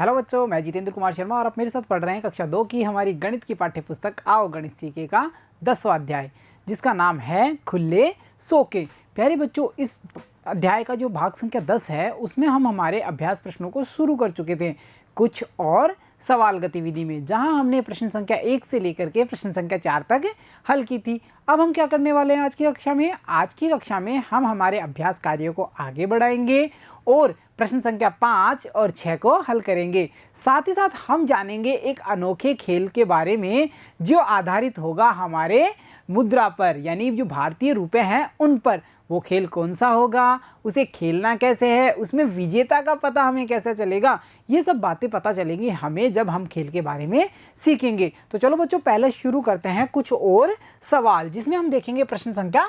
Hello बच्चों, मैं जितेंद्र कुमार शर्मा और आप मेरे साथ पढ़ रहे हैं कक्षा 2 की हमारी गणित की पाठ्य पुस्तक आओ गणित सीखे का 10वां अध्याय, जिसका नाम है खुले सो के। प्यारे बच्चों, इस अध्याय का जो भाग संख्या 10 है उसमें हम हमारे अभ्यास प्रश्नों को शुरू कर चुके थे कुछ और सवाल गतिविधि में, जहां हमने प्रश्न संख्या 1 से लेकर के प्रश्न संख्या 4 तक हल की थी। अब हम क्या करने वाले हैं आज की कक्षा में? आज की कक्षा में हम हमारे अभ्यास कार्यों को आगे बढ़ाएंगे और प्रश्न संख्या 5 और 6 को हल करेंगे। साथ ही साथ हम जानेंगे एक अनोखे खेल के बारे में जो आधारित होगा हमारे मुद्रा पर, यानी जो भारतीय रुपए हैं उन पर। वो खेल कौन सा होगा, उसे खेलना कैसे है, उसमें विजेता का पता हमें कैसे चलेगा, ये सब बातें पता चलेंगी हमें जब हम खेल के बारे में सीखेंगे। तो चलो बच्चों, पहले शुरू करते हैं कुछ और सवाल, जिसमें हम देखेंगे प्रश्न संख्या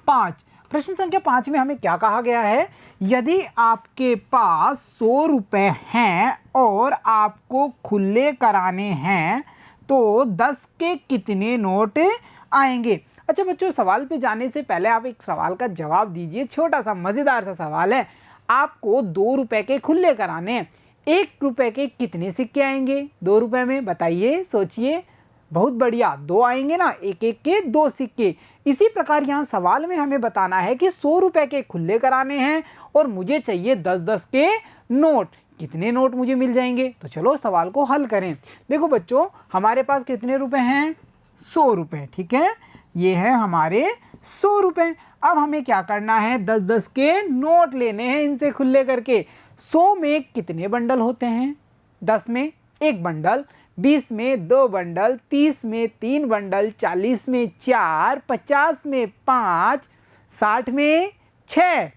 5। प्रश्न संख्या 5 में हमें क्या कहा गया है? यदि आपके पास 100 रुपए हैं और आपको खुले कराने हैं तो 10 के कितने नोट आएंगे? अच्छा बच्चों, सवाल पे जाने से पहले आप एक सवाल का जवाब दीजिए। छोटा सा मज़ेदार सा सवाल है। आपको 2 रुपए के खुले कराने हैं, 1 रुपए के कितने सिक्के आएंगे 2 रुपए में? बताइए, सोचिए। बहुत बढ़िया, 2 आएंगे ना, एक एक के 2 सिक्के। इसी प्रकार यहाँ सवाल में हमें बताना है कि 100 रुपए के खुले कराने हैं और मुझे चाहिए 10-10 के नोट। कितने नोट मुझे मिल जाएंगे? तो चलो सवाल को हल करें। देखो बच्चों, हमारे पास कितने रुपए हैं? 100 रुपए, ठीक है। ये है हमारे 100 रुपए। अब हमें क्या करना है? 10-10 के नोट लेने हैं इनसे खुले करके। 100 में कितने बंडल होते हैं? 10 में 1 बंडल, 20 में 2 बंडल, 30 में 3 बंडल, 40 में 4, 50 में 5, 60 में 6,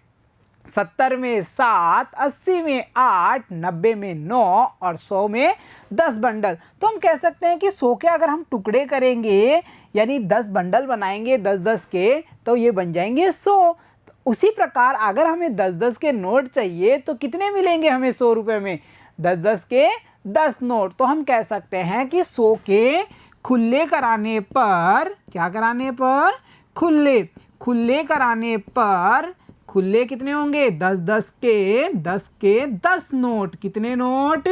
70 में 7, 80 में 8, 90 में 9 और 100 में 10 बंडल। तो हम कह सकते हैं कि 100 के अगर हम टुकड़े करेंगे, यानी 10 बंडल बनाएंगे 10-10 के, तो ये बन जाएंगे 100। तो उसी प्रकार अगर हमें 10-10 के नोट चाहिए तो कितने मिलेंगे हमें 100 रुपये में? 10-10 के 10 नोट। तो हम कह सकते हैं कि 100 के खुले कराने पर, क्या कराने पर? खुले कराने पर खुले कितने होंगे? 10-10 के 10 नोट। कितने नोट?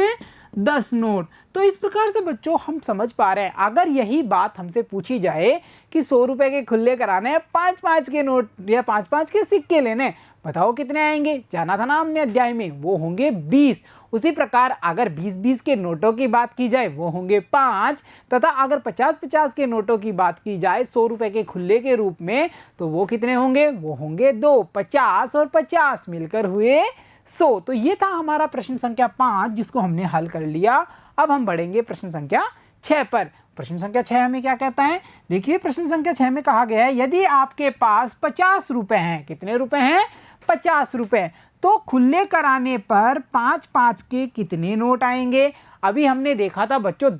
10 नोट। तो इस प्रकार से बच्चों हम समझ पा रहे हैं, अगर यही बात हमसे पूछी जाए कि 100 रुपए के खुले कराने हैं, 5-5 के नोट या 5-5 के सिक्के लेने, बताओ कितने आएंगे? जाना था ना हमने अध्याय में, वो होंगे 20। उसी प्रकार अगर 20-20 के नोटों की बात की जाए वो होंगे 5, तथा अगर 50-50 के नोटों की बात की जाए 100 रुपए के खुले के रूप में, तो वो कितने होंगे? वो होंगे 2। 50 और 50 मिलकर हुए 100। तो ये था हमारा प्रश्न संख्या 5, जिसको हमने हल कर लिया। अब हम बढ़ेंगे प्रश्न संख्या 6 पर। प्रश्न संख्या 6 हमें क्या कहता है? देखिए, प्रश्न संख्या 6 में कहा गया है, यदि आपके पास 50 रुपए हैं, कितने रुपए हैं? 50 रुपए, तो खुले कराने पर 5-5 के कितने नोट आएंगे? अभी हमने देखा था बच्चों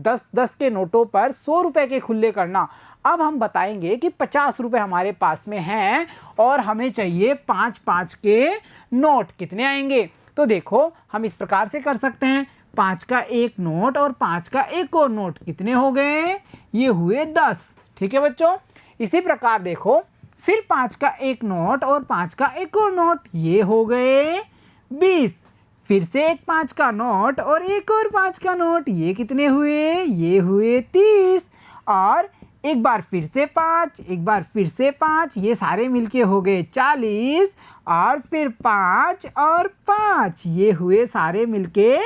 10-10 के नोटों पर 100 रुपए के खुले करना। अब हम बताएंगे कि 50 रुपए हमारे पास में हैं और हमें चाहिए 5-5 के नोट। कितने आएंगे? तो देखो, हम इस प्रकार से कर सकते हैं, 5 का 1 नोट और 5 का 1 और नोट। कितने हो गए? ये हुए 10। ठीक है बच्चों। इसी प्रकार देखो, फिर 5 का 1 नोट और 5 का 1 और नोट, ये हो गए 20। फिर से एक 5 का नोट और एक और 5 का नोट, ये कितने हुए? ये हुए 30। और एक बार फिर से 5, एक बार फिर से 5, ये सारे मिलके हो गए 40। और फिर 5 और 5, ये हुए सारे मिलके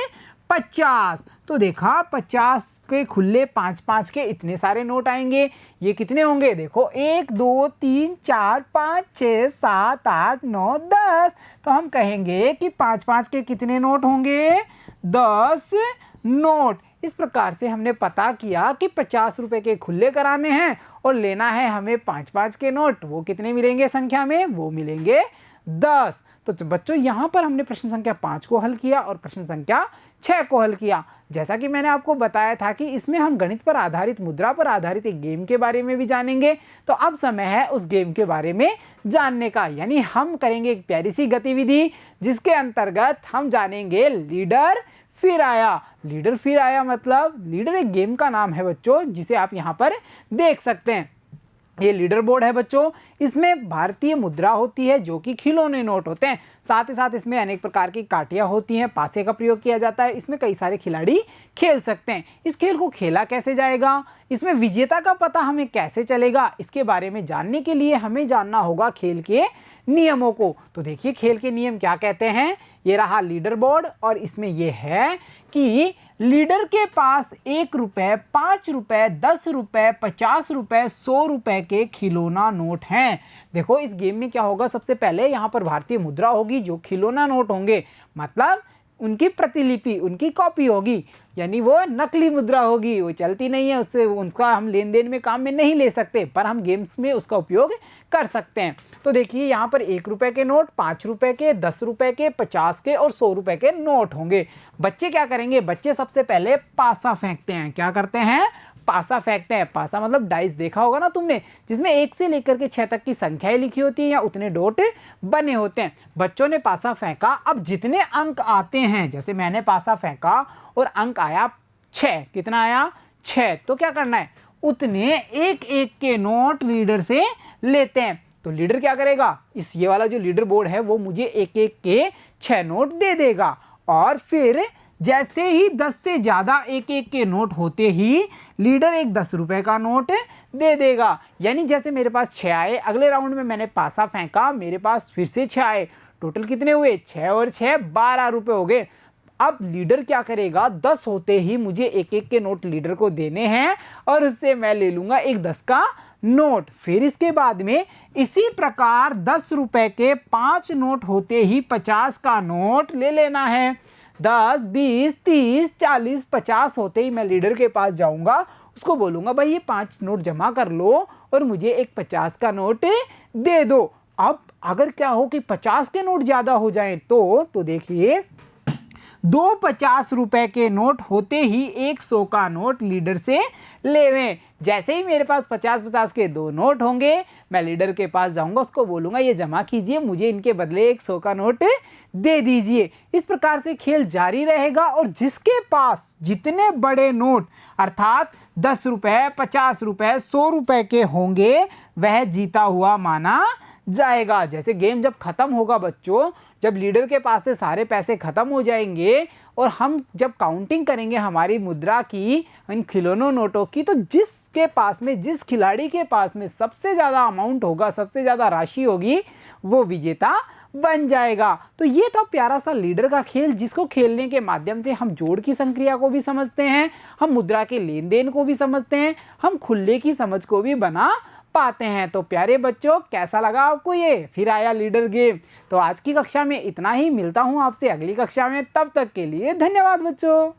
50। तो देखा, 50 के खुले 5-5 के इतने सारे नोट आएंगे। ये कितने होंगे? देखो, 1 2 3 4 5 6 7 8 9 10। तो हम कहेंगे कि 5-5 के कितने नोट होंगे? 10 नोट। इस प्रकार से हमने पता किया कि 50 रुपए के खुले कराने हैं और लेना है हमें 5-5 के नोट। वो कितने मिलेंगे संख्या में? वो मिलेंगे 10। तो बच्चों, यहाँ पर हमने प्रश्न संख्या 5 को हल किया और प्रश्न संख्या 6 को हल किया। जैसा कि मैंने आपको बताया था कि इसमें हम गणित पर आधारित, मुद्रा पर आधारित एक गेम के बारे में भी जानेंगे। तो अब समय है उस गेम के बारे में जानने का, यानी हम करेंगे एक प्यारी सी गतिविधि जिसके अंतर्गत हम जानेंगे लीडर फिर आया। लीडर फिर आया मतलब लीडर एक गेम का नाम है बच्चों, जिसे आप यहाँ पर देख सकते हैं। ये लीडर बोर्ड है बच्चों। इसमें भारतीय मुद्रा होती है जो कि खिलौने नोट होते हैं। साथ ही साथ इसमें अनेक प्रकार की काटियाँ होती हैं, पासे का प्रयोग किया जाता है। इसमें कई सारे खिलाड़ी खेल सकते हैं। इस खेल को खेला कैसे जाएगा, इसमें विजेता का पता हमें कैसे चलेगा, इसके बारे में जानने के लिए हमें जानना होगा खेल के नियमों को। तो देखिए खेल के नियम क्या कहते हैं। ये रहा लीडर बोर्ड और इसमें यह है कि लीडर के पास 1 रुपये, 5 रुपये, 10 रुपये, 50 रुपये, 100 रुपये के खिलौना नोट हैं। देखो इस गेम में क्या होगा, सबसे पहले यहाँ पर भारतीय मुद्रा होगी जो खिलौना नोट होंगे, मतलब उनकी प्रतिलिपि, उनकी कॉपी होगी, यानी वो नकली मुद्रा होगी, वो चलती नहीं है, उससे उनका हम लेन देन में काम में नहीं ले सकते, पर हम गेम्स में उसका उपयोग कर सकते हैं। तो देखिए यहाँ पर 1 रुपये के नोट, 5 रुपये के, 10 रुपये के, 50 के और 100 रुपये के नोट होंगे। बच्चे क्या करेंगे, बच्चे सबसे पहले पासा फेंकते हैं। क्या करते हैं, पासा फेंकते हैं। पासा मतलब डाइस, देखा होगा ना तुमने, जिसमें 1 से लेकर के 6 तक की संख्याएं लिखी होती है या उतने डॉट बने होते हैं। बच्चों ने पासा फेंका, अब जितने अंक आते हैं, जैसे मैंने पासा फेंका और अंक आया 6, कितना आया 6, तो क्या करना है, उतने एक एक के नोट लीडर से लेते हैं। तो लीडर क्या करेगा, ये वाला जो लीडर बोर्ड है वो मुझे एक एक के 6 नोट दे देगा, और फिर जैसे ही 10 से ज़्यादा एक एक के नोट होते ही लीडर एक 10 रुपये का नोट दे देगा। यानी जैसे मेरे पास 6 आए, अगले राउंड में मैंने पासा फेंका, मेरे पास फिर से 6 आए, टोटल कितने हुए, 6 और 6 12 रुपये हो गए। अब लीडर क्या करेगा, 10 होते ही मुझे एक एक के नोट लीडर को देने हैं और उससे मैं ले लूँगा एक 10 का नोट। फिर इसके बाद में इसी प्रकार 10 रुपये के 5 नोट होते ही 50 का नोट ले लेना है। 10, 20, 30, 40, 50 होते ही मैं लीडर के पास जाऊंगा, उसको बोलूंगा भाई ये 5 नोट जमा कर लो और मुझे एक 50 का नोट दे दो। अब अगर क्या हो कि 50 के नोट ज़्यादा हो जाएं तो देखिए 2 50 रुपये के नोट होते ही 100 का नोट लीडर से लेवें। जैसे ही मेरे पास 50-50 के 2 नोट होंगे, मैं लीडर के पास जाऊंगा, उसको बोलूंगा ये जमा कीजिए, मुझे इनके बदले 100 का नोट दे दीजिए। इस प्रकार से खेल जारी रहेगा और जिसके पास जितने बड़े नोट अर्थात 10 रुपये, 50 रुपये, 100 रुपये के होंगे वह जीता हुआ माना जाएगा। जैसे गेम जब खत्म होगा बच्चों, जब लीडर के पास से सारे पैसे खत्म हो जाएंगे और हम जब काउंटिंग करेंगे हमारी मुद्रा की, इन खिलौनों नोटों की, तो जिसके पास में, जिस खिलाड़ी के पास में सबसे ज़्यादा अमाउंट होगा, सबसे ज़्यादा राशि होगी, वो विजेता बन जाएगा। तो ये था प्यारा सा लीडर का खेल, जिसको खेलने के माध्यम से हम जोड़ की संक्रिया को भी समझते हैं, हम मुद्रा के लेन देन को भी समझते हैं, हम खुले की समझ को भी बना पाते हैं। तो प्यारे बच्चों कैसा लगा आपको ये फिर आया लीडर गेम। तो आज की कक्षा में इतना ही, मिलता हूँ आपसे अगली कक्षा में, तब तक के लिए धन्यवाद बच्चों।